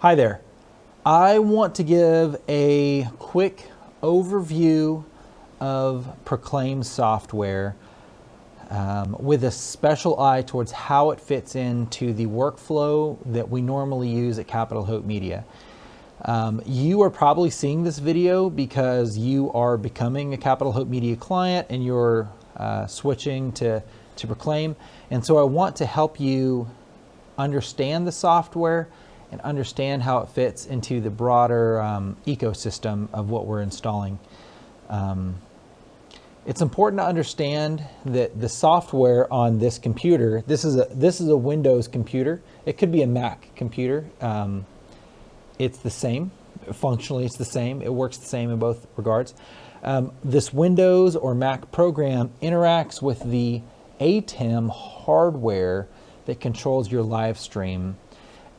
Hi there. I want to give a quick overview of Proclaim software with a special eye towards how it fits into the workflow that we normally use at Capitol Hope Media. You are probably seeing this video because you are becoming a Capitol Hope Media client and you're switching to Proclaim. And so I want to help you understand the software and understand how it fits into the broader ecosystem of what we're installing. It's important to understand that the software on this computer, this is a Windows computer. It could be a Mac computer. It's the same. Functionally, it's the same. It works the same in both regards. This Windows or Mac program interacts with the ATEM hardware that controls your live stream.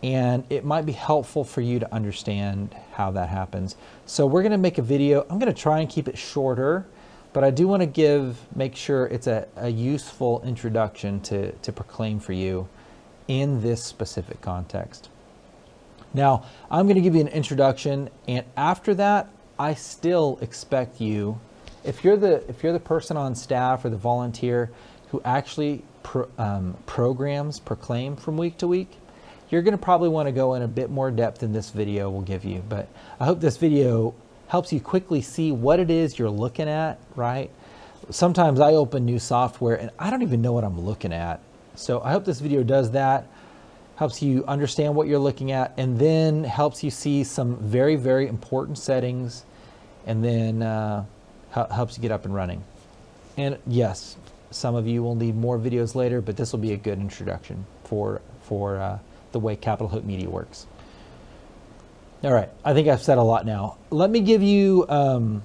And it might be helpful for you to understand how that happens. So we're going to make a video. I'm going to try and keep it shorter, but I do want to make sure it's a useful introduction to Proclaim for you in this specific context. Now, I'm going to give you an introduction, and after that, I still expect you, if you're the person on staff or the volunteer who actually programs Proclaim from week to week, you're going to probably want to go in a bit more depth than this video will give you. But I hope this video helps you quickly see what it is you're looking at, right? Sometimes I open new software and I don't even know what I'm looking at. So I hope this video does that, helps you understand what you're looking at, and then helps you see some very, very important settings, and then helps you get up and running. And yes, some of you will need more videos later, but this will be a good introduction for the way Capitol Hope Media works. All right, I think I've said a lot now. Let me give you a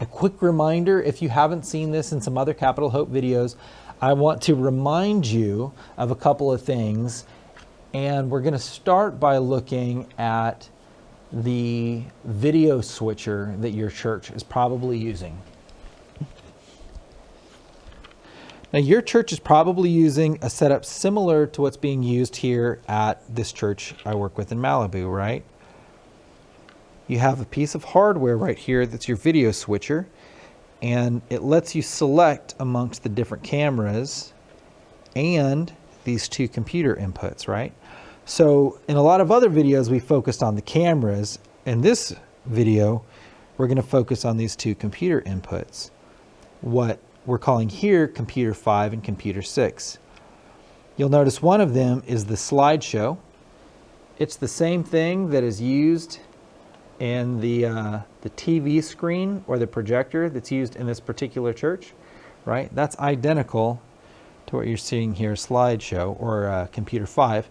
quick reminder. If you haven't seen this in some other Capitol Hope videos, I want to remind you of a couple of things. And we're going to start by looking at the video switcher that your church is probably using. Now, your church is probably using a setup similar to what's being used here at this church I work with in Malibu, right? You have a piece of hardware right here that's your video switcher, and it lets you select amongst the different cameras and these two computer inputs, right? So in a lot of other videos, we focused on the cameras. In this video, we're going to focus on these two computer inputs. What we're calling here computer 5 and computer 6. You'll notice one of them is the Slideshow. It's the same thing that is used in the TV screen or the projector that's used in this particular church, right? That's identical to what you're seeing here, Slideshow or computer 5.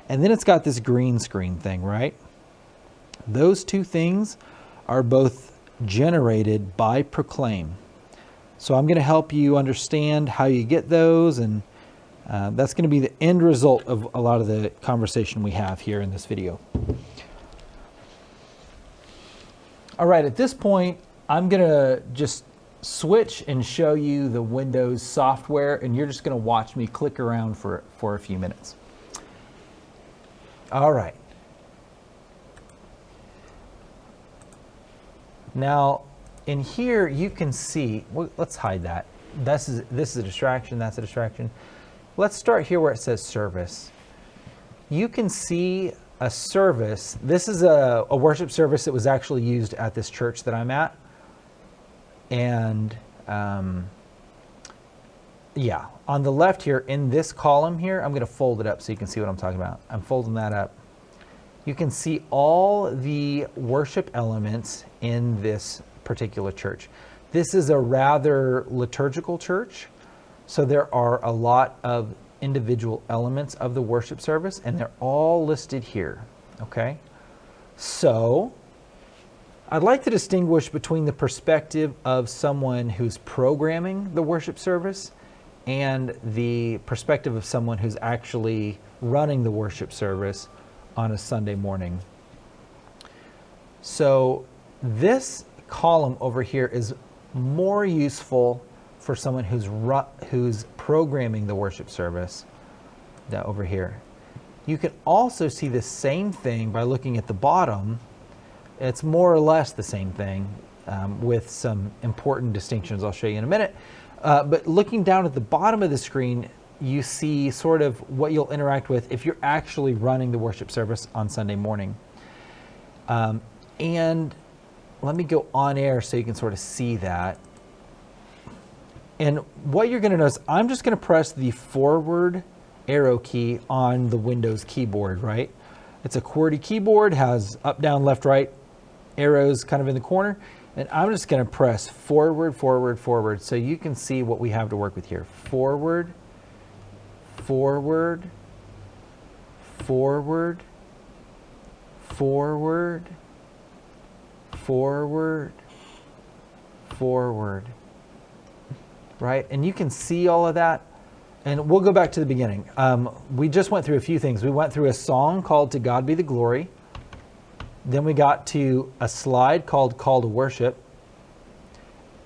And then it's got this green screen thing, right? Those two things are both generated by Proclaim. So I'm going to help you understand how you get those, and that's going to be the end result of a lot of the conversation we have here in this video. All right, at this point, I'm going to just switch and show you the Windows software, and you're just going to watch me click around for a few minutes. All right. Now, in here, you can see, well, let's hide that. This is a distraction, that's a distraction. Let's start here where it says service. You can see a service. This is a worship service that was actually used at this church that I'm at. And yeah, on the left here, in this column here, I'm going to fold it up so you can see what I'm talking about. I'm folding that up. You can see all the worship elements in this particular church. This is a rather liturgical church, so there are a lot of individual elements of the worship service, and they're all listed here, okay? So I'd like to distinguish between the perspective of someone who's programming the worship service and the perspective of someone who's actually running the worship service on a Sunday morning. So this column over here is more useful for someone who's programming the worship service. That over here. You can also see the same thing by looking at the bottom. It's more or less the same thing with some important distinctions I'll show you in a minute. But looking down at the bottom of the screen, you see sort of what you'll interact with if you're actually running the worship service on Sunday morning. And let me go on air so you can sort of see that. And what you're going to notice, I'm just going to press the forward arrow key on the Windows keyboard, right? It's a QWERTY keyboard, has up, down, left, right arrows kind of in the corner. And I'm just going to press forward, forward, forward so you can see what we have to work with here. Forward, forward, forward, forward, forward, forward, right? And you can see all of that. And we'll go back to the beginning. We just went through a few things. We went through a song called To God Be the Glory. Then we got to a slide called Call to Worship.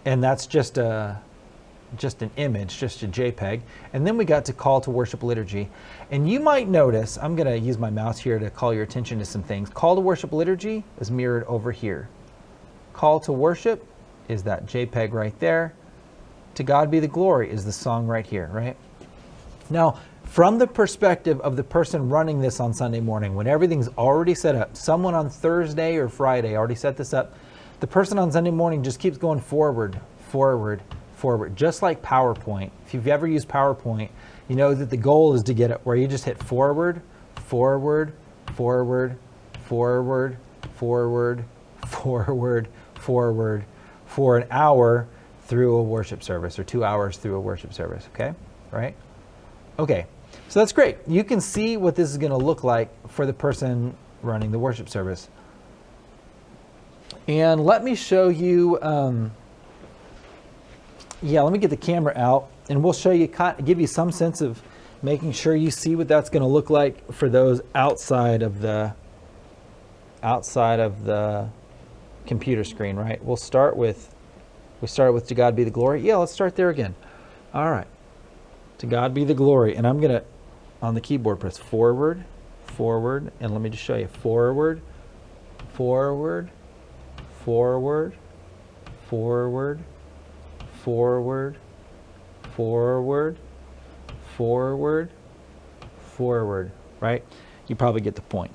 And that's just an image, just a JPEG. And then we got to Call to Worship Liturgy. And you might notice, I'm going to use my mouse here to call your attention to some things. Call to Worship Liturgy is mirrored over here. Call to Worship is that JPEG right there. To God Be the Glory is the song right here, right? Now, from the perspective of the person running this on Sunday morning, when everything's already set up, someone on Thursday or Friday already set this up, the person on Sunday morning just keeps going forward, forward, forward, just like PowerPoint. If you've ever used PowerPoint, you know that the goal is to get it where you just hit forward, forward, forward, forward, forward, forward, forward for an hour through a worship service or 2 hours through a worship service, okay? Right? Okay, so that's great. You can see what this is going to look like for the person running the worship service. And let me show you, let me get the camera out and we'll show you, give you some sense of making sure you see what that's going to look like for those outside of the computer screen, right? We started with To God Be the Glory. Yeah, let's start there again. All right. To God be the glory. And I'm going to, on the keyboard, press forward, forward, and let me just show you. Forward, forward, forward, forward, forward, forward, forward, forward, right? You probably get the point.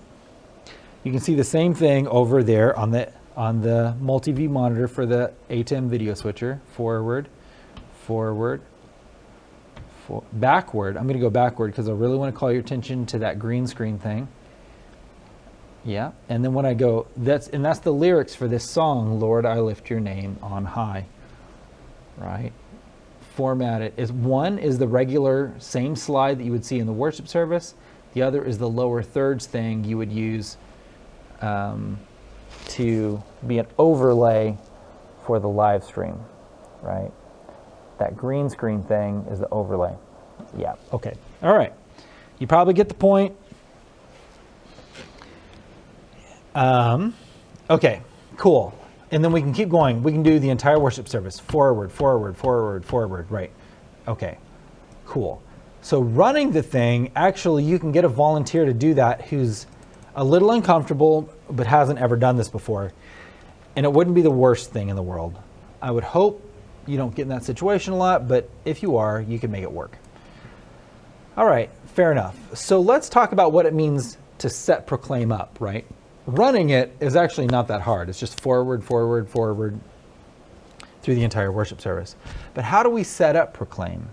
You can see the same thing over there on the multi-view monitor for the ATEM video switcher. Forward, forward, backward. I'm going to go backward because I really want to call your attention to that green screen thing. Yeah, and then when I go, that's the lyrics for this song, Lord, I lift your name on high. Right? Formatted is one is the regular same slide that you would see in the worship service. The other is the lower thirds thing you would use to be an overlay for the live stream, right? That green screen thing is the overlay. Yeah, okay. All right. You probably get the point. Okay, cool. And then we can keep going. We can do the entire worship service. Forward, forward, forward, forward, right. Okay, cool. So running the thing, actually you can get a volunteer to do that who's a little uncomfortable but hasn't ever done this before. And it wouldn't be the worst thing in the world. I would hope you don't get in that situation a lot, but if you are, you can make it work. All right, fair enough. So let's talk about what it means to set Proclaim up, right? Running it is actually not that hard. It's just forward, forward, forward through the entire worship service. But how do we set up Proclaim?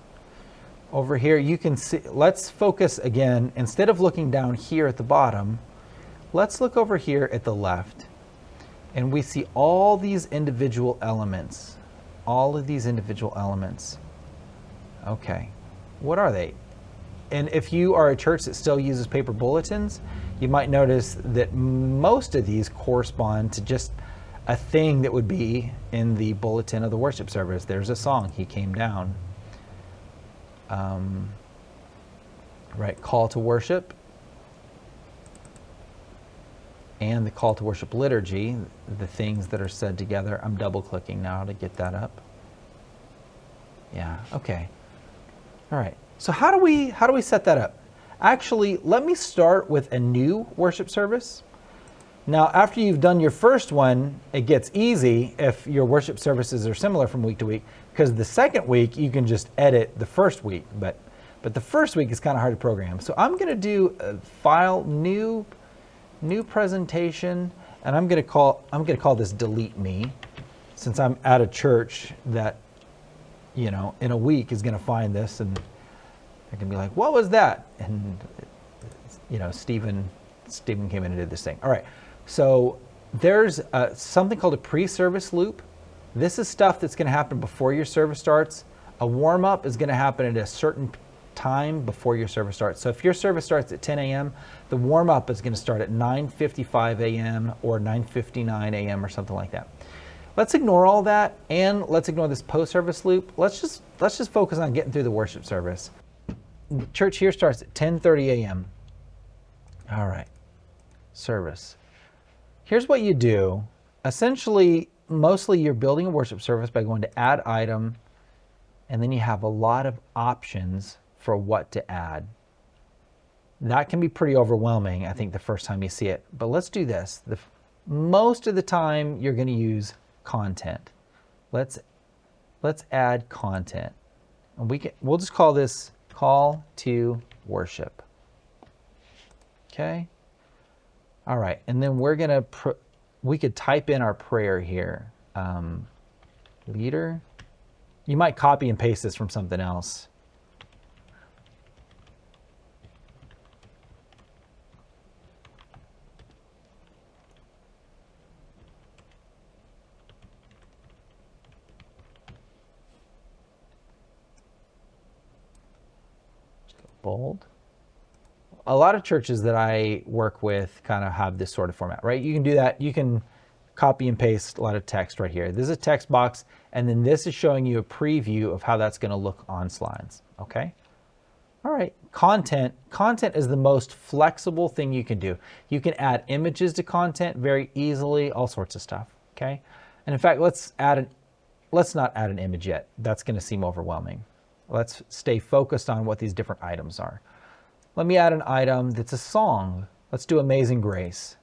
Over here, you can see, let's focus again, instead of looking down here at the bottom, let's look over here at the left. And we see all these individual elements. All of these individual elements. Okay, what are they? And if you are a church that still uses paper bulletins, you might notice that most of these correspond to just a thing that would be in the bulletin of the worship service. There's a song, He Came Down. Right, call to worship. And the call to worship liturgy, the things that are said together. I'm double clicking now to get that up. Yeah, okay. All right. So how do we set that up? Actually, let me start with a new worship service. Now, after you've done your first one, it gets easy if your worship services are similar from week to week, because the second week you can just edit the first week, but the first week is kind of hard to program. So I'm going to do a file, new presentation, and I'm going to call this delete me, since I'm at a church that, you know, in a week is going to find this, and they're going to be like, what was that? And, you know, Stephen came in and did this thing. All right. So there's something called a pre-service loop. This is stuff that's going to happen before your service starts. A warm-up is going to happen at a certain time before your service starts. So if your service starts at 10 a.m., the warm-up is going to start at 9:55 a.m. or 9:59 a.m. or something like that. Let's ignore all that, and let's ignore this post-service loop. Let's just focus on getting through the worship service. The church here starts at 10:30 a.m. All right, service. Here's what you do. Essentially, mostly you're building a worship service by going to add item, and then you have a lot of options for what to add. That can be pretty overwhelming, I think, the first time you see it. But let's do this. Most of the time, you're going to use content. Let's add content, and we'll just call this call to worship. Okay. All right, and then we're gonna we could type in our prayer here. Leader. You might copy and paste this from something else. Bold. A lot of churches that I work with kind of have this sort of format, right? You can do that. You can copy and paste a lot of text right here. This is a text box, and then this is showing you a preview of how that's going to look on slides, okay? All right, content. Content is the most flexible thing you can do. You can add images to content very easily, all sorts of stuff, okay? And in fact, let's not add an image yet. That's going to seem overwhelming. Let's stay focused on what these different items are. Let me add an item that's a song. Let's do Amazing Grace.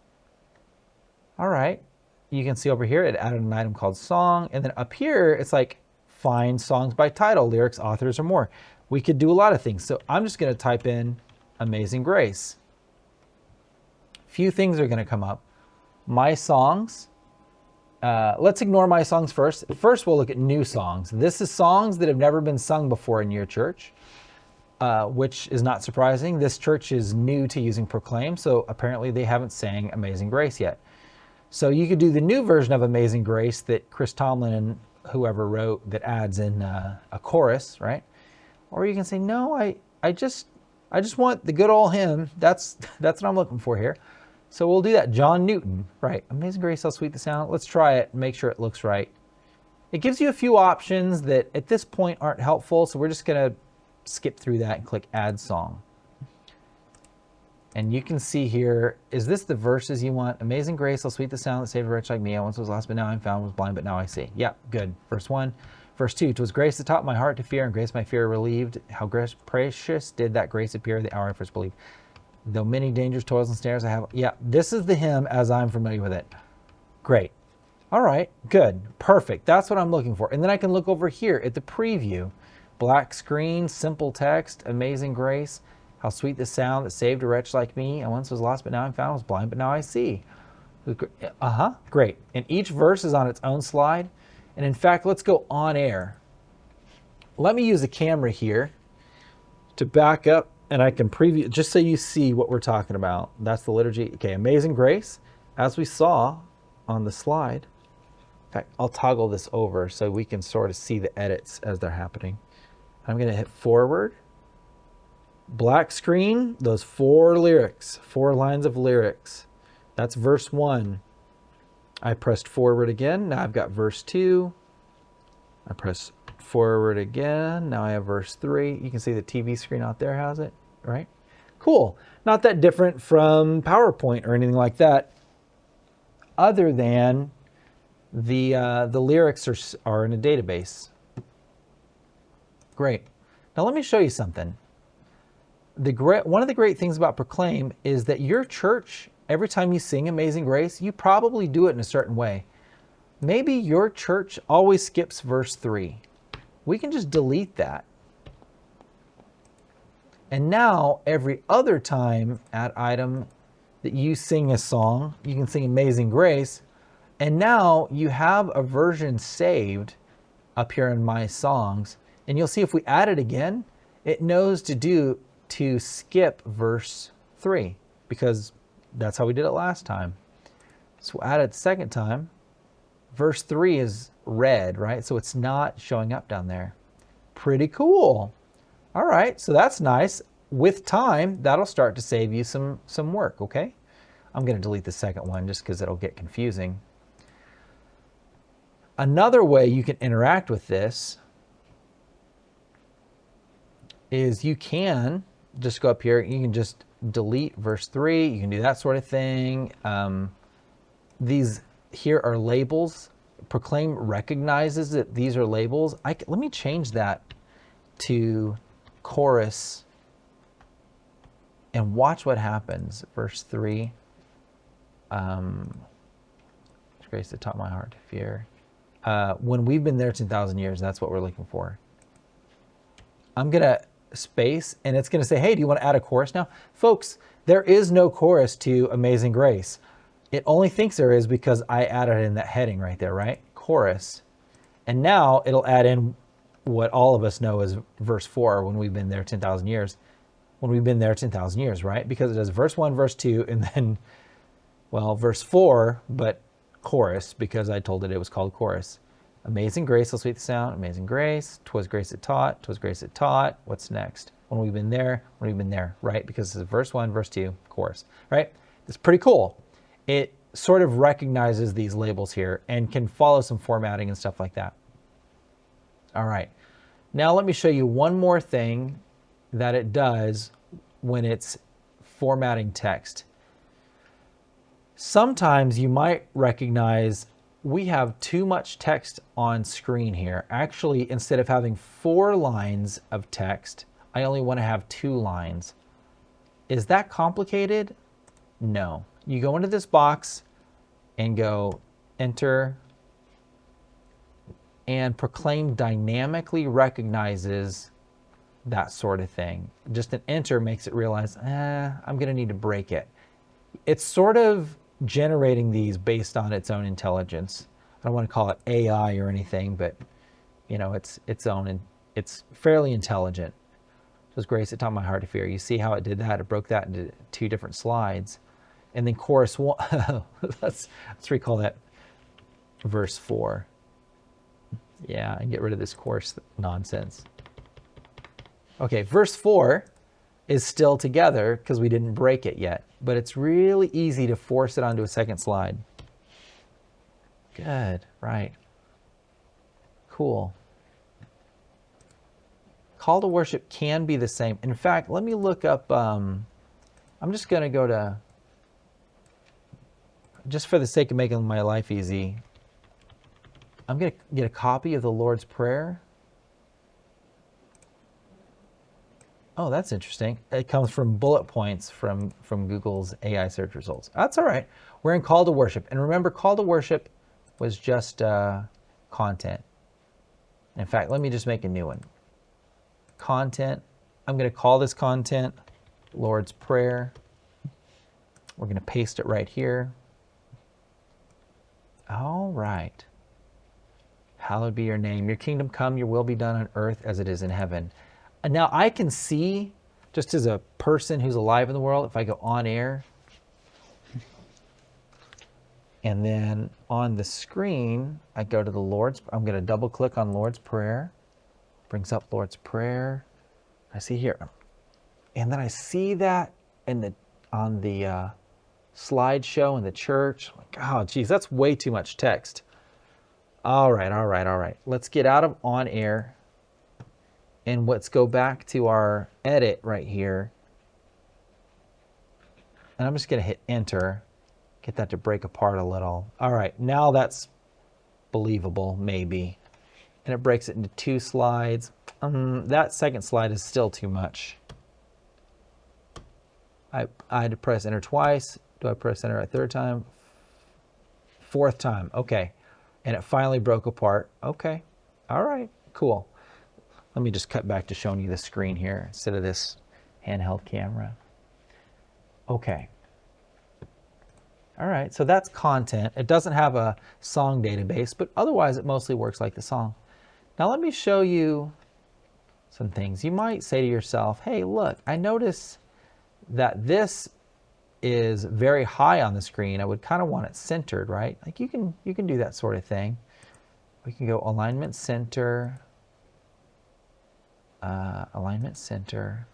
All right. You can see over here, it added an item called song. And then up here, it's like find songs by title, lyrics, authors, or more. We could do a lot of things. So I'm just going to type in Amazing Grace. Few things are going to come up. My songs. Let's ignore my songs first. First, we'll look at new songs. This is songs that have never been sung before in your church. Which is not surprising. This church is new to using Proclaim, so apparently they haven't sang Amazing Grace yet. So you could do the new version of Amazing Grace that Chris Tomlin and whoever wrote that adds in a chorus, right? Or you can say, no, I just want the good old hymn. That's what I'm looking for here. So we'll do that. John Newton, right? Amazing Grace, how sweet the sound. Let's try it and make sure it looks right. It gives you a few options that at this point aren't helpful, so we're just going to skip through that and click add song. And you can see here, is this the verses you want? Amazing grace, how sweet the sound that saved a wretch like me. I once was lost, but now I'm found, was blind, but now I see. Yeah, good. Verse 1. Verse 2, 'twas grace that taught my heart to fear, and grace my fear relieved. How precious did that grace appear the hour I first believed. Though many dangers, toils, and snares I have. Yeah, this is the hymn as I'm familiar with it. Great. All right, good. Perfect. That's what I'm looking for. And then I can look over here at the preview. Black screen, simple text, amazing grace. How sweet the sound that saved a wretch like me. I once was lost, but now I'm found. I was blind, but now I see. Great. And each verse is on its own slide. And in fact, let's go on air. Let me use a camera here to back up, and I can preview, just so you see what we're talking about. That's the liturgy. Okay, Amazing Grace, as we saw on the slide. In fact, I'll toggle this over so we can sort of see the edits as they're happening. I'm going to hit forward. Black screen, those 4 lyrics, 4 lines of lyrics. That's verse 1. I pressed forward again. Now I've got verse 2. I press forward again. Now I have verse 3. You can see the TV screen out there has it, right? Cool. Not that different from PowerPoint or anything like that, other than the lyrics are in a database. Great. Now let me show you something. one of the great things about Proclaim is that your church, every time you sing Amazing Grace, you probably do it in a certain way. Maybe your church always skips verse 3. We can just delete that. And now every other time at item that you sing a song, you can sing Amazing Grace. And now you have a version saved up here in My Songs. And you'll see if we add it again, it knows to skip verse 3 because that's how we did it last time. So we'll add it the second time. Verse 3 is red, right? So it's not showing up down there. Pretty cool. All right, so that's nice. With time, that'll start to save you some work, okay? I'm going to delete the second one just because it'll get confusing. Another way you can interact with this is you can just go up here. You can just delete verse 3. You can do that sort of thing. These here are labels. Proclaim recognizes that these are labels. Let me change that to chorus and watch what happens. Verse 3. Grace that taught my heart to fear. When we've been there 10,000 years, that's what we're looking for. I'm going to space, and it's going to say, hey, do you want to add a chorus now? Folks, there is no chorus to Amazing Grace. It only thinks there is because I added in that heading right there, right? Chorus. And now it'll add in what all of us know is verse 4, when we've been there 10,000 years. When we've been there 10,000 years, right? Because it does verse 1, verse 2, and then, well, verse 4, but chorus, because I told it was called chorus. Amazing Grace, how sweet the sound. Amazing Grace, 'twas grace it taught, 'twas grace it taught. What's next? When we've been there, right? Because this is verse 1, verse 2, chorus, right? It's pretty cool. It sort of recognizes these labels here and can follow some formatting and stuff like that. All right. Now let me show you one more thing that it does when it's formatting text. Sometimes you might recognize we have too much text on screen here. Actually, instead of having 4 lines of text, I only want to have 2 lines. Is that complicated? No. You go into this box and go enter, and Proclaim dynamically recognizes that sort of thing. Just an enter makes it realize, I'm going to need to break it. It's sort of generating these based on its own intelligence. I don't want to call it AI or anything, but you know, it's its own, and it's fairly intelligent. It was grace that taught my heart to fear. You see how it did that? It broke that into 2 different slides. And then chorus 1, let's recall that verse 4. Yeah, and get rid of this chorus nonsense. Okay, verse 4 is still together because we didn't break it yet, but it's really easy to force it onto a second slide. Good, right. Cool. Call to worship can be the same. In fact, let me look up, I'm just going to go to, just for the sake of making my life easy, I'm going to get a copy of the Lord's Prayer. Oh, that's interesting. It comes from bullet points from Google's AI search results. That's all right. We're in call to worship. And remember, call to worship was just content. In fact, let me just make a new one. Content. I'm going to call this content Lord's Prayer. We're going to paste it right here. All right. Hallowed be your name. Your kingdom come, your will be done on earth as it is in heaven. And now I can see, just as a person who's alive in the world, if I go on air, and then on the screen, I go to the Lord's, I'm going to double click on Lord's Prayer. Brings up Lord's Prayer. I see here. And then I see that on the slideshow in the church. Like, oh, geez, that's way too much text. All right. Let's get out of on air. And let's go back to our edit right here. And I'm just going to hit enter. Get that to break apart a little. All right, now that's believable, maybe. And it breaks it into 2 slides. That second slide is still too much. I had to press enter twice. Do I press enter a third time? Fourth time. Okay. And it finally broke apart. Okay. All right. Cool. Let me just cut back to showing you the screen here instead of this handheld camera. Okay. All right. So that's content. It doesn't have a song database, but otherwise it mostly works like the song. Now let me show you some things. You might say to yourself, hey, look, I notice that this is very high on the screen. I would kind of want it centered, right? Like you can do that sort of thing. We can go alignment center, alignment center,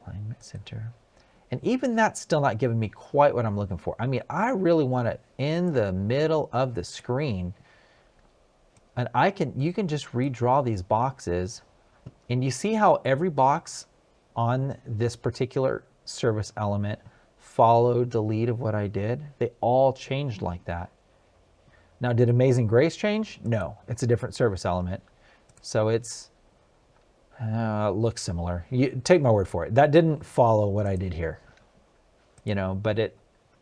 alignment center. And even that's still not giving me quite what I'm looking for. I mean, I really want it in the middle of the screen. And you can just redraw these boxes. And you see how every box on this particular service element followed the lead of what I did? They all changed like that. Now, did Amazing Grace change? No, it's a different service element. So it looks similar. You take my word for it. That didn't follow what I did here, but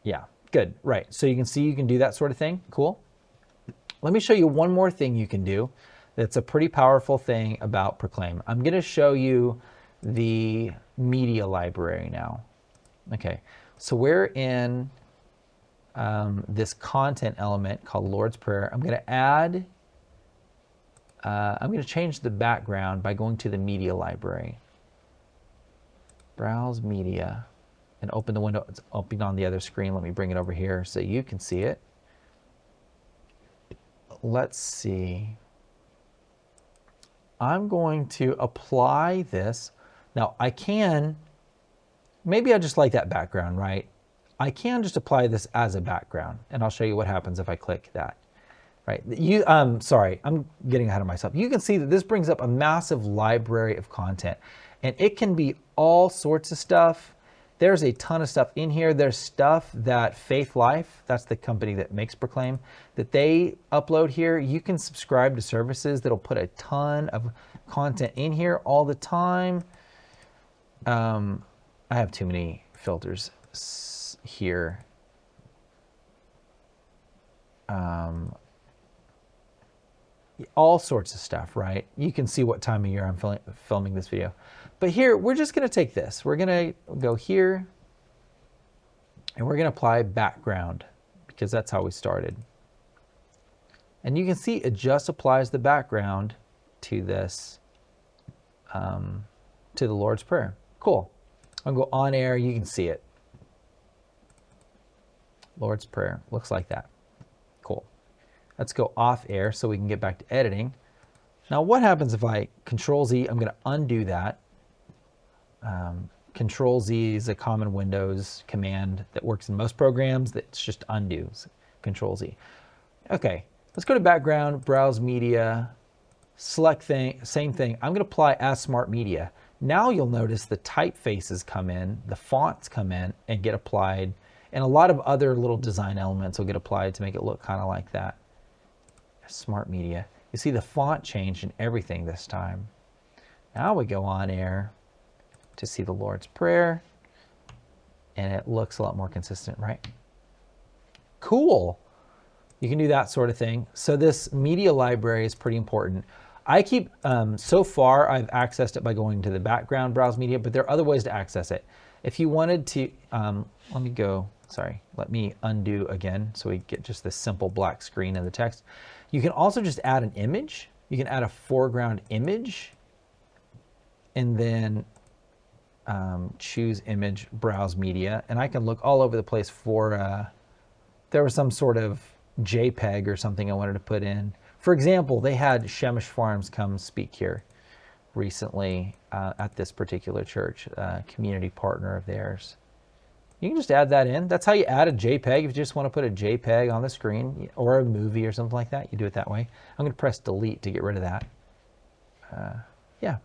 yeah, good. Right. So you can see you can do that sort of thing. Cool. Let me show you one more thing you can do. That's a pretty powerful thing about Proclaim. I'm going to show you the media library now. Okay. So we're in this content element called Lord's Prayer. I'm going to change the background by going to the media library. Browse media and open the window. It's open on the other screen. Let me bring it over here so you can see it. Let's see. I'm going to apply this. Now maybe I just like that background, right? I can just apply this as a background, and I'll show you what happens if I click that. Right. Sorry, I'm getting ahead of myself. You can see that this brings up a massive library of content, and it can be all sorts of stuff. There's a ton of stuff in here. There's stuff that Faithlife, that's the company that makes Proclaim, that they upload here. You can subscribe to services that'll put a ton of content in here all the time. I have too many filters here. All sorts of stuff, right? You can see what time of year I'm filming this video. But here, we're just going to take this. We're going to go here, and we're going to apply background, because that's how we started. And you can see it just applies the background to this, to the Lord's Prayer. Cool. I'll go on air. You can see it. Lord's Prayer looks like that. Cool. Let's go off air so we can get back to editing. Now, what happens if I Control Z? I'm going to undo that. Control Z is a common Windows command that works in most programs. That's just undo. Control Z. Okay, let's go to background, browse media, select same thing. I'm going to apply as smart media. Now you'll notice the typefaces come in, the fonts come in and get applied, and a lot of other little design elements will get applied to make it look kind of like that. Smart media. You see the font changed and everything this time. Now we go on air to see the Lord's Prayer, and it looks a lot more consistent, right? Cool. You can do that sort of thing. So this media library is pretty important. I keep, so far I've accessed it by going to the background, browse media, but there are other ways to access it. If you wanted to, let me undo again so we get just this simple black screen in the text. You can also just add an image. You can add a foreground image and then choose image, browse media. And I can look all over the place for, there was some sort of JPEG or something I wanted to put in. For example, they had Shemish Farms come speak here recently at this particular church, a community partner of theirs. You can just add that in. That's how you add a JPEG. If you just want to put a JPEG on the screen or a movie or something like that, you do it that way. I'm going to press delete to get rid of that. Yeah.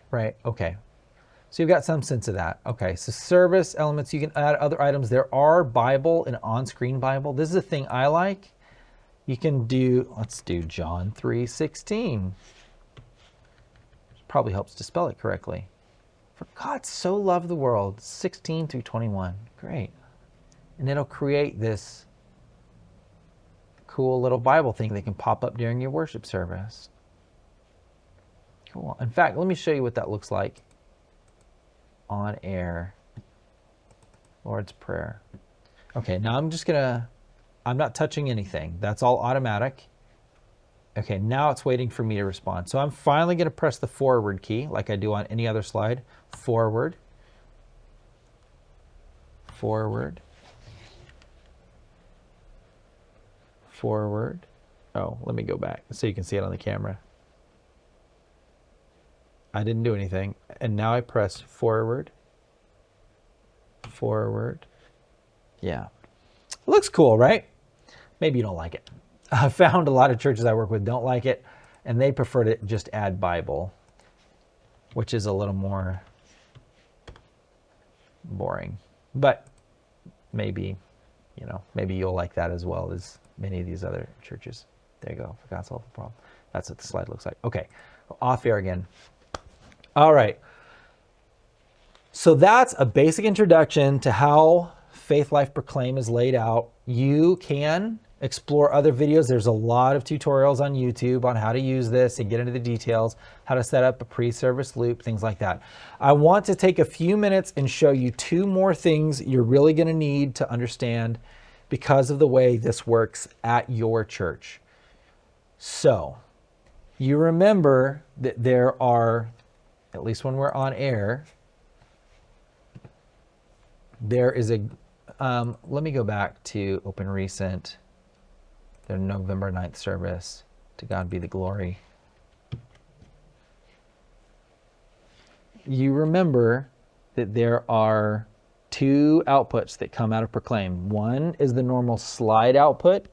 Right, okay. So you've got some sense of that. Okay, so service elements, you can add other items. There are Bible and on-screen Bible. This is a thing I like. You can do, let's do John 3:16. probably helps to spell it correctly. For God so loved the world, 16 through 21. Great. And it'll create this cool little Bible thing that can pop up during your worship service. Cool. In fact, let me show you what that looks like on air. Lord's Prayer. Okay, now I'm not touching anything. That's all automatic. Okay, now it's waiting for me to respond. So I'm finally going to press the forward key like I do on any other slide. Forward. Forward. Forward. Oh, let me go back so you can see it on the camera. I didn't do anything. And now I press forward. Forward. Yeah. Looks cool, right? Maybe you don't like it. I found a lot of churches I work with don't like it, and they prefer to just add Bible, which is a little more boring. But maybe, maybe you'll like that as well as many of these other churches. There you go. Forgot to solve the problem. That's what the slide looks like. Okay. Off air again. All right. So that's a basic introduction to how Faithlife Proclaim is laid out. You can explore other videos. There's a lot of tutorials on YouTube on how to use this and get into the details, how to set up a pre-service loop, things like that. I want to take a few minutes and show you two more things you're really going to need to understand because of the way this works at your church. So you remember that there are, at least when we're on air, there is a, let me go back to open recent, their November 9th service. To God be the glory. You remember that there are two outputs that come out of Proclaim. One is the normal slide output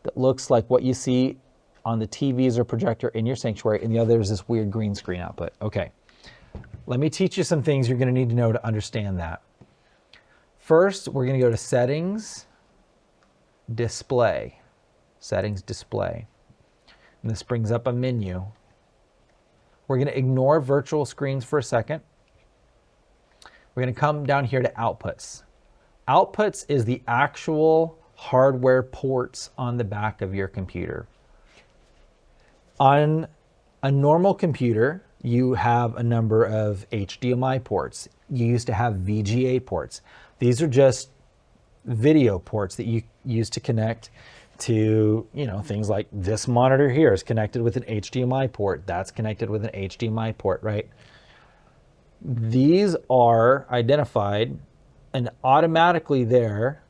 that looks like what you see on the TVs or projector in your sanctuary, and the other is this weird green screen output. Okay, let me teach you some things you're going to need to know to understand that. First, we're going to go to Settings, Display. Settings, Display. And this brings up a menu. We're going to ignore virtual screens for a second. We're going to come down here to Outputs. Outputs is the actual hardware ports on the back of your computer. On a normal computer, you have a number of HDMI ports. You used to have VGA ports. These are just video ports that you use to connect to, things like this monitor here is connected with an HDMI port. That's connected with an HDMI port, right? These are identified and automatically there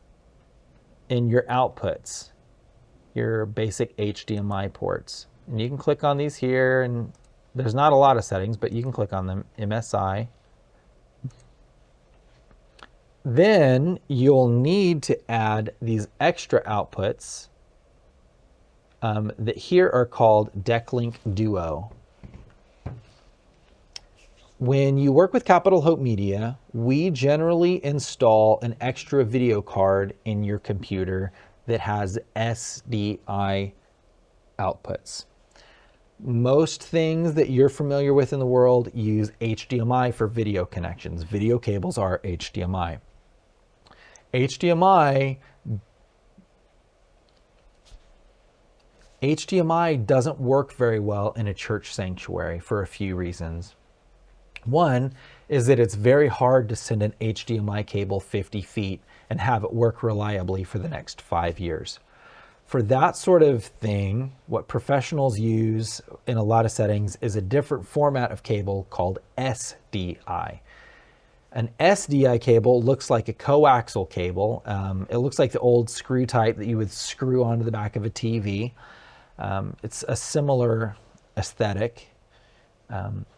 in your outputs, your basic HDMI ports. And you can click on these here, and there's not a lot of settings, but you can click on them, MSI. Then you'll need to add these extra outputs that here are called DeckLink Duo. When you work with Capital Hope Media, we generally install an extra video card in your computer that has SDI outputs. Most things that you're familiar with in the world use HDMI for video connections. Video cables are HDMI. HDMI doesn't work very well in a church sanctuary for a few reasons. One is that it's very hard to send an HDMI cable 50 feet and have it work reliably for the next 5 years. For that sort of thing, what professionals use in a lot of settings is a different format of cable called SDI. An SDI cable looks like a coaxial cable. It looks like the old screw type that you would screw onto the back of a TV. It's a similar aesthetic.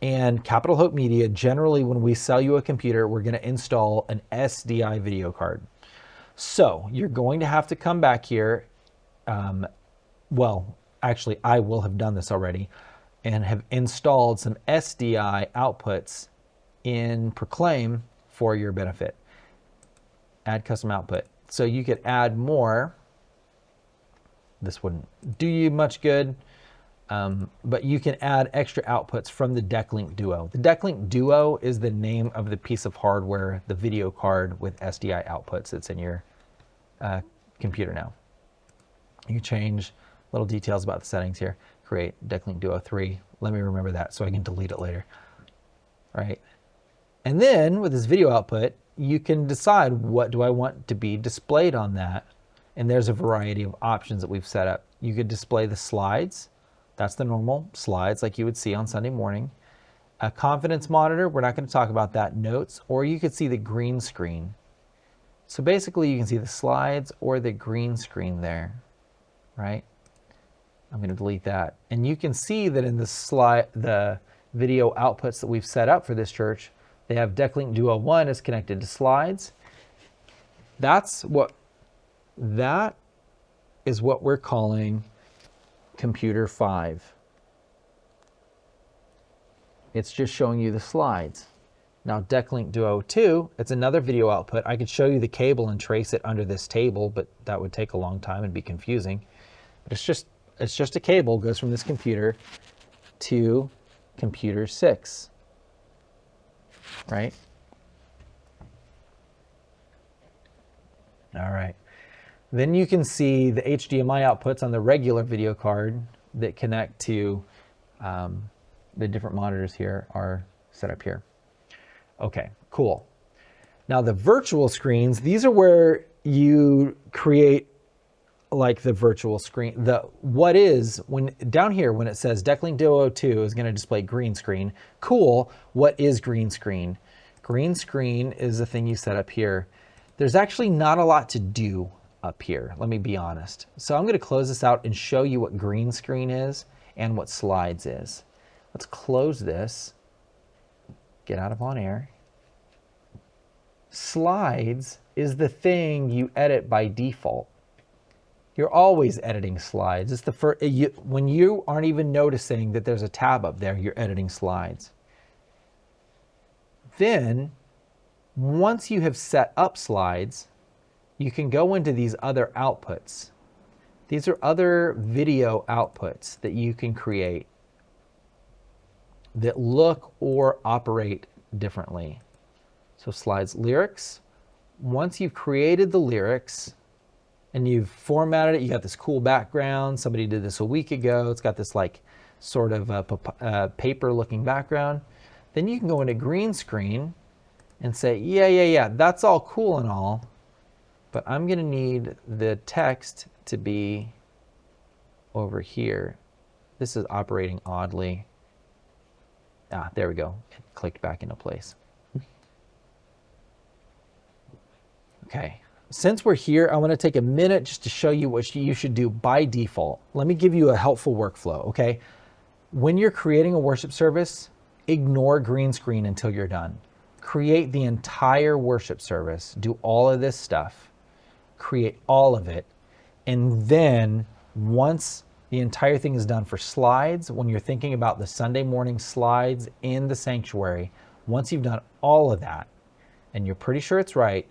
And Capital Hope Media, generally when we sell you a computer, we're going to install an SDI video card. So you're going to have to come back here. Well, actually, I will have done this already and have installed some SDI outputs in Proclaim for your benefit. Add custom output. So you could add more. This wouldn't do you much good. But you can add extra outputs from the DeckLink Duo. The DeckLink Duo is the name of the piece of hardware, the video card with SDI outputs that's in your computer now. You can change little details about the settings here. Create DeckLink Duo 3. Let me remember that so I can delete it later. All right. And then with this video output, you can decide what do I want to be displayed on that. And there's a variety of options that we've set up. You could display the slides. That's the normal slides like you would see on Sunday morning. A confidence monitor, we're not going to talk about that. Notes, or you could see the green screen. So basically you can see the slides or the green screen there, right? I'm going to delete that. And you can see that in the video outputs that we've set up for this church, they have DeckLink Duo 1 is connected to slides. That is what we're calling computer 5. It's just showing you the slides. Now DeckLink Duo 2, it's another video output. I could show you the cable and trace it under this table, but that would take a long time and be confusing. But it's just a cable, goes from this computer to computer 6, right? All right. Then you can see the HDMI outputs on the regular video card that connect to the different monitors here are set up here. Okay, cool. Now the virtual screens, these are where you create like the virtual screen. When down here when it says DeckLink Duo 2 is going to display green screen. Cool. What is green screen? Green screen is the thing you set up here. There's actually not a lot to do up here, let me be honest. So I'm going to close this out and show you what green screen is and what slides is. Let's close this. Get out of on air. Slides is the thing you edit by default. You're always editing slides. It's the first, when you aren't even noticing that there's a tab up there, you're editing slides. Then, once you have set up slides, you can go into these other outputs. These are other video outputs that you can create that look or operate differently. So slides, lyrics. Once you've created the lyrics and you've formatted it, you got this cool background. Somebody did this a week ago. It's got this like sort of paper looking background. Then you can go into green screen and say, yeah, that's all cool and all, but I'm going to need the text to be over here. This is operating oddly. There we go. It clicked back into place. Okay. Since we're here, I want to take a minute just to show you what you should do by default. Let me give you a helpful workflow, okay? When you're creating a worship service, ignore green screen until you're done. Create the entire worship service. Do all of this stuff. Create all of it. And then once the entire thing is done for slides, when you're thinking about the Sunday morning slides in the sanctuary, once you've done all of that, and you're pretty sure it's right,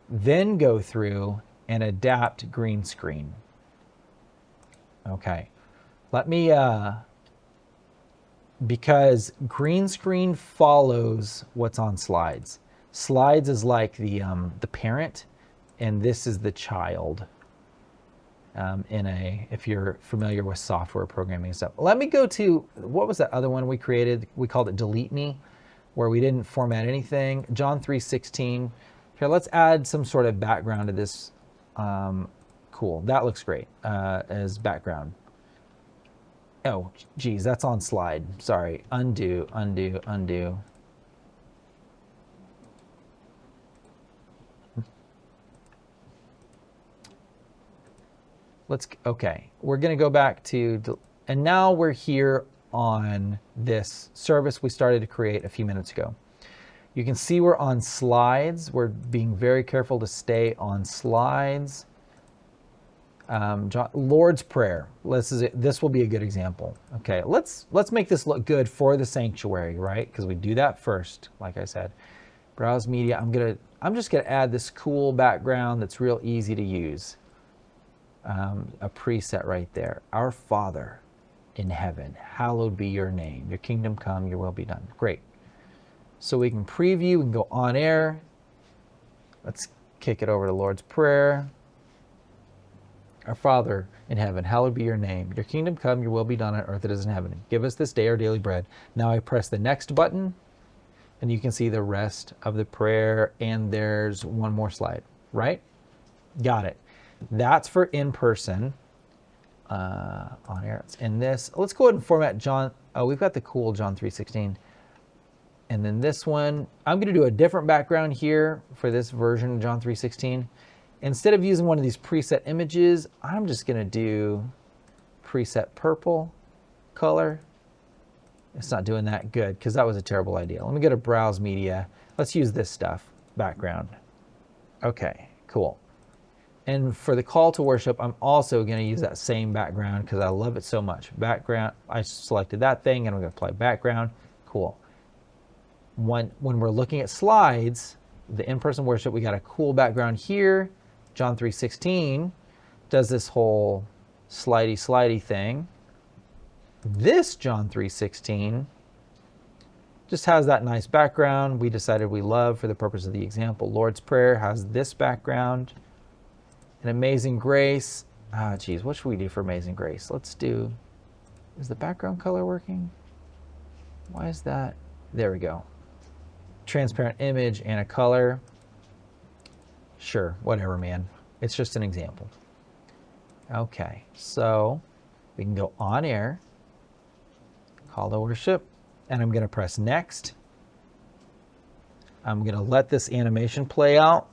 then go through and adapt green screen. Okay, let me, because green screen follows what's on slides. Slides is like the parent, and this is the child. If you're familiar with software programming and stuff. Let me go to, what was that other one we created? We called it Delete Me, where we didn't format anything. John 3:16. Here, let's add some sort of background to this. Cool, that looks great as background. Oh, geez, that's on slide. Sorry, undo. Okay, we're gonna go back to, and now we're here on this service we started to create a few minutes ago. You can see we're on slides. We're being very careful to stay on slides. Lord's Prayer. This will be a good example. Okay, let's make this look good for the sanctuary, right? Because we do that first, like I said. Browse media. I'm just gonna add this cool background that's real easy to use. A preset right there. Our Father. in heaven. Hallowed be your name. Your kingdom come, your will be done. Great. So we can preview, we can go on air. Let's kick it over to Lord's Prayer. Our Father in heaven, hallowed be your name. Your kingdom come, your will be done on earth as it is in heaven. Give us this day our daily bread. Now I press the next button, and you can see the rest of the prayer, and there's one more slide, right? Got it. That's for in-person. On air, it's in this. Let's go ahead and format John. Oh, we've got the cool John 3:16. And then this one, I'm going to do a different background here for this version of John 3:16. Instead of using one of these preset images, I'm just going to do preset purple color. It's not doing that good because that was a terrible idea. Let me go to browse media. Let's use this stuff, background. Okay, cool. And for the call to worship, I'm also going to use that same background because I love it so much. Background, I selected that thing and I'm going to apply background. Cool. When we're looking at slides, the in-person worship, we got a cool background here. John 3:16 does this whole slidey thing. This John 3:16 just has that nice background we decided we love for the purpose of the example. Lord's Prayer has this background. And Amazing Grace, geez, what should we do for Amazing Grace? Let's do, is the background color working? Why is that? There we go. Transparent image and a color. Sure, whatever, man. It's just an example. Okay, so we can go on air, call to worship, and I'm going to press next. I'm going to let this animation play out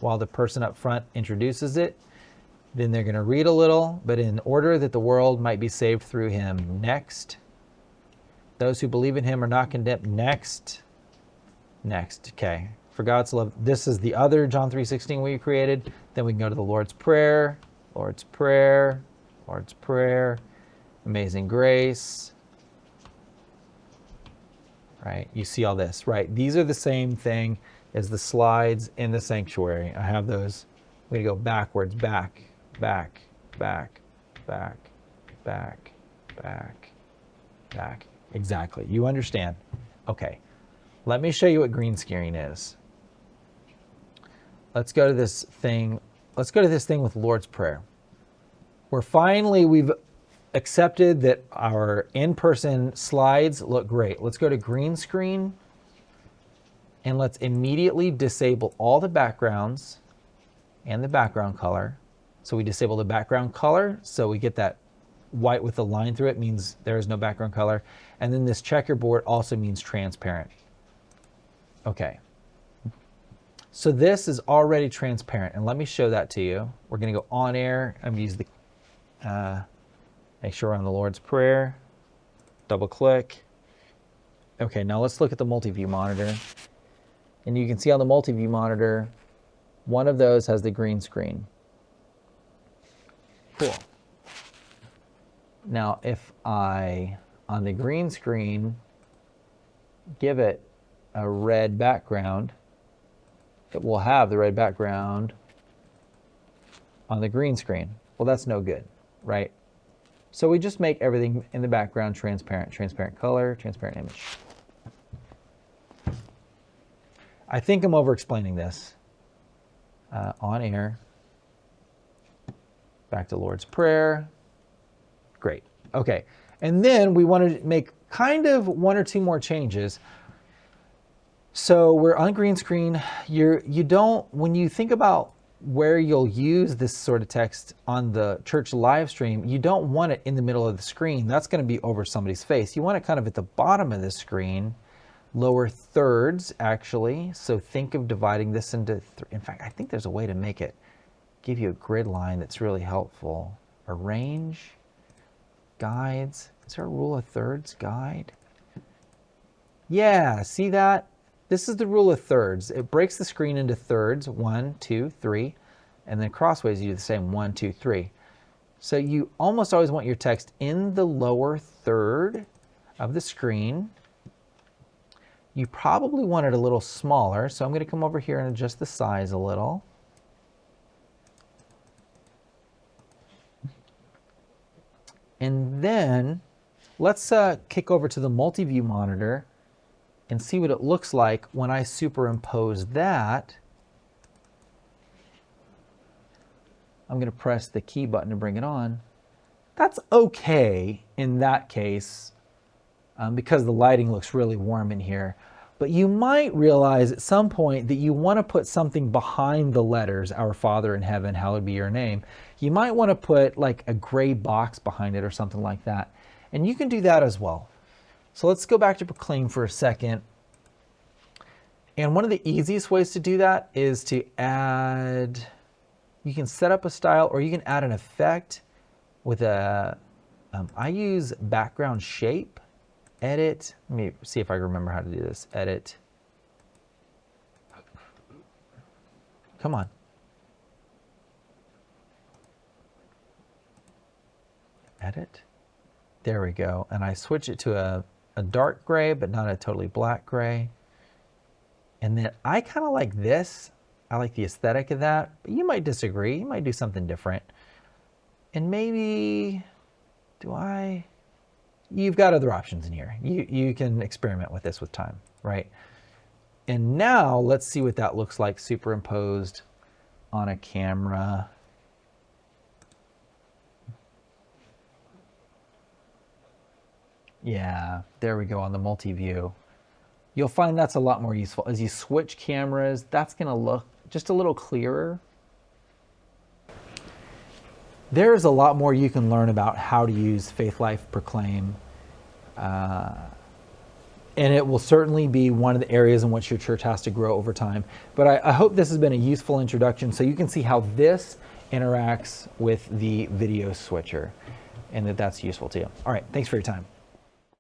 while the person up front introduces it. Then they're going to read a little, but in order that the world might be saved through him. Next. Those who believe in him are not condemned. Next. Next. Okay. For God's love. This is the other John 3:16 we created. Then we can go to the Lord's Prayer. Lord's Prayer. Lord's Prayer. Amazing Grace. Right. You see all this, right? These are the same thing as the slides in the sanctuary. I have those. We're going to go backwards, back, back, back, back, back, back, back. Exactly. You understand. Okay. Let me show you what green screen is. Let's go to this thing. Let's go to this thing with Lord's Prayer. We've accepted that our in-person slides look great. Let's go to green screen. And let's immediately disable all the backgrounds and the background color. So we disable the background color, so we get that white with the line through it, means there is no background color. And then this checkerboard also means transparent. Okay. So this is already transparent, and let me show that to you. We're going to go on air. I'm going to use the, make sure we're on the Lord's Prayer. Double click. Okay, now let's look at the multi-view monitor. And you can see on the multi-view monitor, one of those has the green screen. Cool. Now, if I, on the green screen, give it a red background, it will have the red background on the green screen. Well, that's no good, right? So we just make everything in the background transparent. Transparent color, transparent image. I think I'm over-explaining this. On air. Back to Lord's Prayer. Great. Okay. And then we want to make kind of one or two more changes. So we're on green screen. You don't, when you think about where you'll use this sort of text on the church live stream, you don't want it in the middle of the screen. That's going to be over somebody's face. You want it kind of at the bottom of the screen. Lower thirds, actually. So think of dividing this into, in fact, I think there's a way to make it, give you a grid line that's really helpful. Arrange, guides. Is there a rule of thirds guide? Yeah, see that? This is the rule of thirds. It breaks the screen into thirds, 1, 2, 3, and then crossways you do the same, 1, 2, 3. So you almost always want your text in the lower third of the screen. You probably want it a little smaller, so I'm going to come over here and adjust the size a little. And then let's kick over to the multi-view monitor and see what it looks like when I superimpose that. I'm going to press the key button to bring it on. That's okay in that case because the lighting looks really warm in here. But you might realize at some point that you want to put something behind the letters, Our Father in Heaven, hallowed be your name. You might want to put like a gray box behind it or something like that. And you can do that as well. So let's go back to Proclaim for a second. And one of the easiest ways to do that is to add, you can set up a style or you can add an effect with a, I use background shape, edit. Let me see if I remember how to do this. Edit. Come on. Edit. There we go. And I switch it to a dark gray, but not a totally black gray. And then I kind of like this. I like the aesthetic of that, but you might disagree. You might do something different. And maybe, you've got other options in here. You can experiment with this with time, right? And now let's see what that looks like superimposed on a camera. Yeah, there we go on the multi-view. You'll find that's a lot more useful. As you switch cameras, that's gonna look just a little clearer. There's a lot more you can learn about how to use Faithlife Proclaim. And it will certainly be one of the areas in which your church has to grow over time. But I hope this has been a useful introduction so you can see how this interacts with the video switcher and that that's useful to you. All right, thanks for your time.